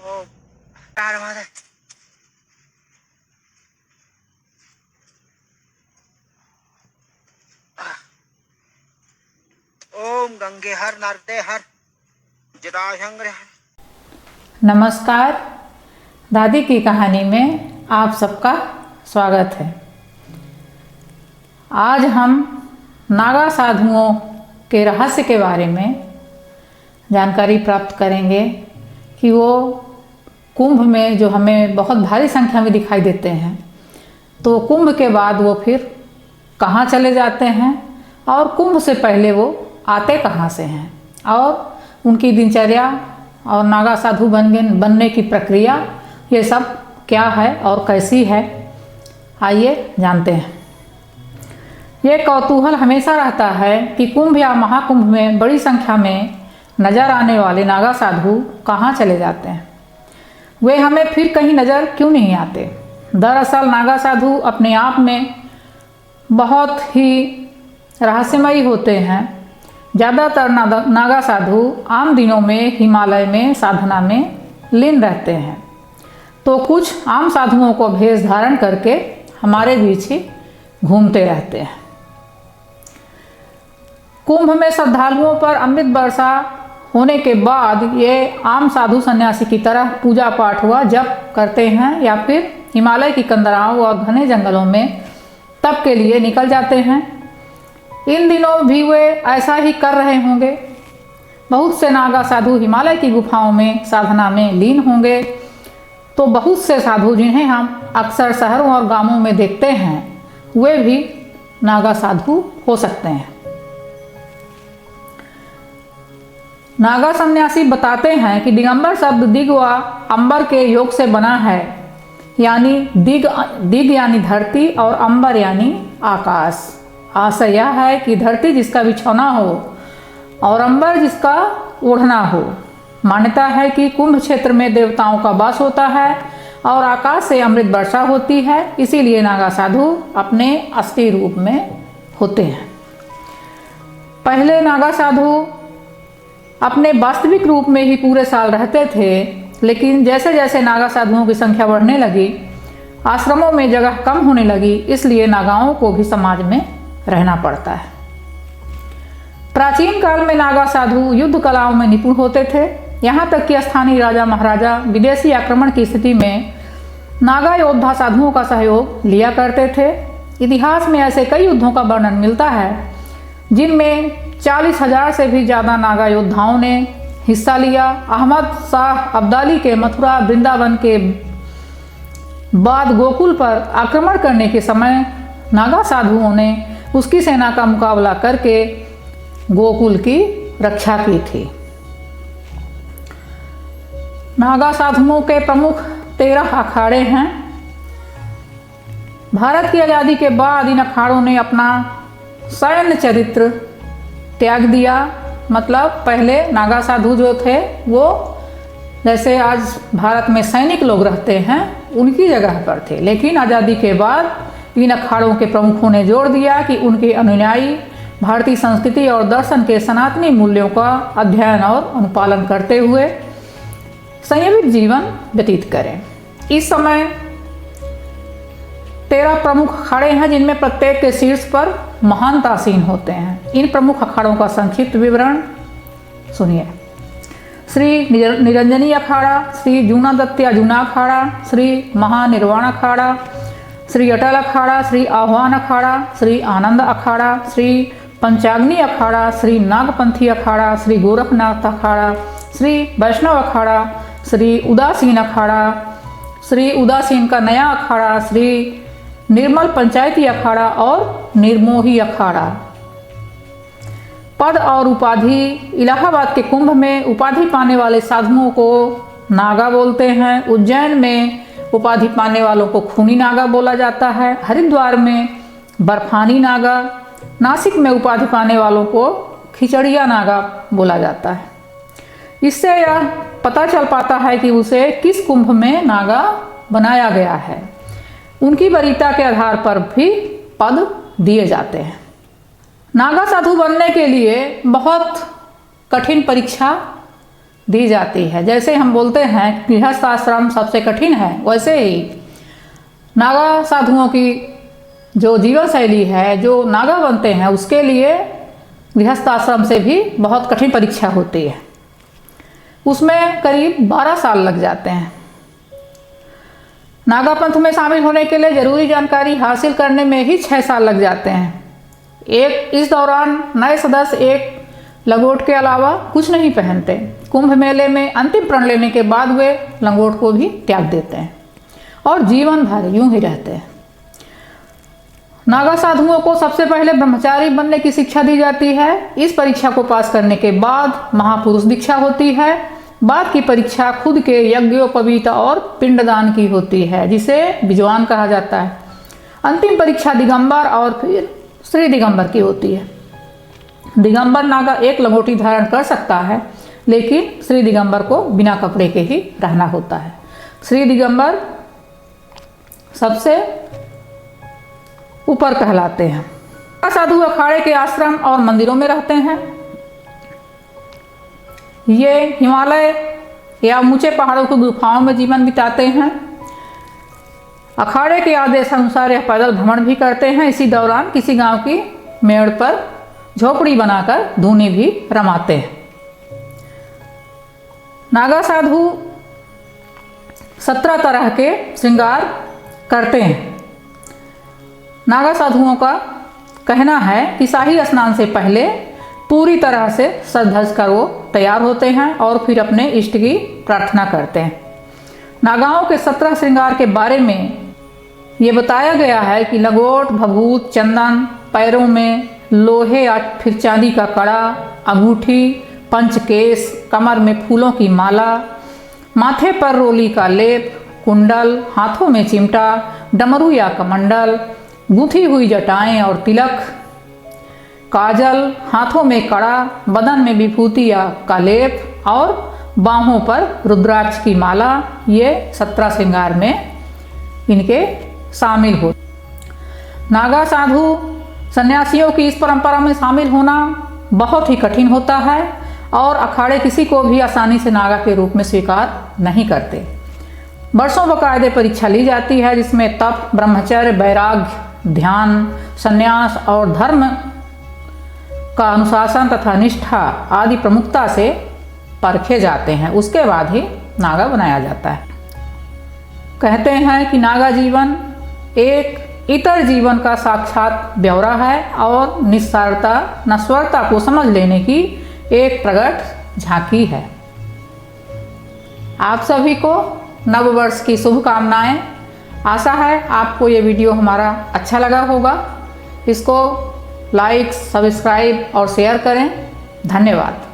ओम नमः ओम गंगे हर नर्मदे हर जटाशंकर हर। नमस्कार। दादी की कहानी में आप सबका स्वागत है। आज हम नागा साधुओं के रहस्य के बारे में जानकारी प्राप्त करेंगे कि वो कुंभ में जो हमें बहुत भारी संख्या में दिखाई देते हैं, तो कुंभ के बाद वो फिर कहाँ चले जाते हैं और कुंभ से पहले वो आते कहाँ से हैं और उनकी दिनचर्या और नागा साधु बनने की प्रक्रिया, ये सब क्या है और कैसी है, आइए जानते हैं। ये कौतूहल हमेशा रहता है कि कुंभ या महाकुंभ में बड़ी संख्या में नज़र आने वाले नागा साधु कहाँ चले जाते हैं, वे हमें फिर कहीं नज़र क्यों नहीं आते। दरअसल नागा साधु अपने आप में बहुत ही रहस्यमयी होते हैं। ज़्यादातर नागा साधु आम दिनों में हिमालय में साधना में लीन रहते हैं, तो कुछ आम साधुओं को भेष धारण करके हमारे बीच ही घूमते रहते हैं। कुंभ में श्रद्धालुओं पर अमृत वर्षा होने के बाद ये आम साधु सन्यासी की तरह पूजा पाठ हुआ जप करते हैं या फिर हिमालय की कंदराओं और घने जंगलों में तप के लिए निकल जाते हैं। इन दिनों भी वे ऐसा ही कर रहे होंगे। बहुत से नागा साधु हिमालय की गुफाओं में साधना में लीन होंगे, तो बहुत से साधु जिन्हें हम अक्सर शहरों और गांवों में देखते हैं, वे भी नागा साधु हो सकते हैं। नागा सन्यासी बताते हैं कि दिगंबर शब्द दिग व अंबर के योग से बना है, यानी दिग यानी धरती और अंबर यानी आकाश। आशय यह है कि धरती जिसका बिछौना हो और अंबर जिसका ओढ़ना हो। मान्यता है कि कुंभ क्षेत्र में देवताओं का वास होता है और आकाश से अमृत वर्षा होती है, इसीलिए नागा साधु अपने असली रूप में होते हैं। पहले नागा साधु अपने वास्तविक रूप में ही पूरे साल रहते थे, लेकिन जैसे जैसे नागा साधुओं की संख्या बढ़ने लगी, आश्रमों में जगह कम होने लगी, इसलिए नागाओं को भी समाज में रहना पड़ता है। प्राचीन काल में नागा साधु युद्ध कलाओं में निपुण होते थे। यहाँ तक कि स्थानीय राजा महाराजा विदेशी आक्रमण की स्थिति में नागा योद्धा साधुओं का सहयोग लिया करते थे। इतिहास में ऐसे कई युद्धों का वर्णन मिलता है जिनमें 40,000 से भी ज़्यादा नागा योद्धाओं ने हिस्सा लिया। अहमद शाह अब्दाली के मथुरा वृंदावन के बाद गोकुल पर आक्रमण करने के समय नागा साधुओं ने उसकी सेना का मुकाबला करके गोकुल की रक्षा की थी। नागा साधुओं के प्रमुख 13 अखाड़े हैं। भारत की आज़ादी के बाद इन अखाड़ों ने अपना सैन्य चरित्र त्याग दिया। मतलब पहले नागा साधु जो थे वो जैसे आज भारत में सैनिक लोग रहते हैं उनकी जगह पर थे, लेकिन आज़ादी के बाद इन अखाड़ों के प्रमुखों ने जोर दिया कि उनके अनुयायी भारतीय संस्कृति और दर्शन के सनातनी मूल्यों का अध्ययन और अनुपालन करते हुए संयमित जीवन व्यतीत करें। इस समय 13 प्रमुख अखाड़े हैं, जिनमें प्रत्येक के शीर्ष पर महंत आसीन होते हैं। इन प्रमुख अखाड़ों का संक्षिप्त विवरण सुनिए। श्री निरंजनी अखाड़ा, श्री जूना दत्त जूना अखाड़ा, श्री महानिर्वाण अखाड़ा, श्री अटल अखाड़ा, श्री आह्वान अखाड़ा, श्री आनंद अखाड़ा, श्री पंचाग्नि अखाड़ा, श्री नागपंथी अखाड़ा, श्री गोरखनाथ अखाड़ा, श्री वैष्णव अखाड़ा, श्री उदासीन अखाड़ा, श्री उदासीन का नया अखाड़ा, श्री निर्मल पंचायती अखाड़ा और निर्मोही अखाड़ा। पद और उपाधि। इलाहाबाद के कुंभ में उपाधि पाने वाले साधुओं को नागा बोलते हैं। उज्जैन में उपाधि पाने वालों को खूनी नागा बोला जाता है। हरिद्वार में बर्फानी नागा। नासिक में उपाधि पाने वालों को खिचड़िया नागा बोला जाता है। इससे यह पता चल पाता है कि उसे किस कुंभ में नागा बनाया गया है। उनकी वरीयता के आधार पर भी पद दिए जाते हैं। नागा साधु बनने के लिए बहुत कठिन परीक्षा दी जाती है। जैसे हम बोलते हैं गृहस्थ आश्रम सबसे कठिन है, वैसे ही नागा साधुओं की जो जीवन शैली है, जो नागा बनते हैं, उसके लिए गृहस्थ आश्रम से भी बहुत कठिन परीक्षा होती है। उसमें करीब 12 साल लग जाते हैं। नागा पंथ में शामिल होने के लिए जरूरी जानकारी हासिल करने में ही 6 साल लग जाते हैं। इस दौरान नए सदस्य एक लंगोट के अलावा कुछ नहीं पहनते। कुंभ मेले में अंतिम प्रण लेने के बाद वे लंगोट को भी त्याग देते हैं और जीवन भर यूं ही रहते हैं। नागा साधुओं को सबसे पहले ब्रह्मचारी बनने की शिक्षा दी जाती है। इस परीक्षा को पास करने के बाद महापुरुष दीक्षा होती है। बाद की परीक्षा खुद के यज्ञोपवीत और पिंडदान की होती है, जिसे विजवान कहा जाता है। अंतिम परीक्षा दिगंबर और फिर श्री दिगंबर की होती है। दिगंबर नागा एक लंगोटी धारण कर सकता है, लेकिन श्री दिगंबर को बिना कपड़े के ही रहना होता है। श्री दिगंबर सबसे ऊपर कहलाते हैं। साधु अखाड़े के आश्रम और मंदिरों में रहते हैं। ये हिमालय या ऊंचे पहाड़ों की गुफाओं में जीवन बिताते हैं। अखाड़े के आदेश अनुसार यह पैदल भ्रमण भी करते हैं। इसी दौरान किसी गांव की मेड़ पर झोपड़ी बनाकर धूनी भी रमाते हैं। नागा साधु 17 तरह के श्रृंगार करते हैं। नागा साधुओं का कहना है कि शाही स्नान से पहले पूरी तरह से सज धज कर वो तैयार होते हैं और फिर अपने इष्ट की प्रार्थना करते हैं। नागाओं के 17 श्रृंगार के बारे में ये बताया गया है कि लंगोट, भभूत, चंदन, पैरों में लोहे या फिर चांदी का कड़ा, अंगूठी, पंचकेश, कमर में फूलों की माला, माथे पर रोली का लेप, कुंडल, हाथों में चिमटा, डमरू या कमंडल, गूंथी हुई जटाएं और तिलक, काजल, हाथों में कड़ा, बदन में विभूति या कालेप और बाहों पर रुद्राक्ष की माला, ये 17 श्रृंगार में इनके शामिल हो। नागा साधु सन्यासियों की इस परंपरा में शामिल होना बहुत ही कठिन होता है और अखाड़े किसी को भी आसानी से नागा के रूप में स्वीकार नहीं करते। वर्षों बाकायदे परीक्षा ली जाती है, जिसमें तप, ब्रह्मचर्य, वैराग्य, ध्यान, संन्यास और धर्म का अनुशासन तथा निष्ठा आदि प्रमुखता से परखे जाते हैं। उसके बाद ही नागा बनाया जाता है। कहते हैं कि नागा जीवन एक इतर जीवन का साक्षात ब्यौरा है और निस्सारता, नश्वरता को समझ लेने की एक प्रकट झांकी है। आप सभी को नववर्ष की शुभकामनाएं। आशा है आपको ये वीडियो हमारा अच्छा लगा होगा। इसको लाइक, सब्सक्राइब और शेयर करें। धन्यवाद।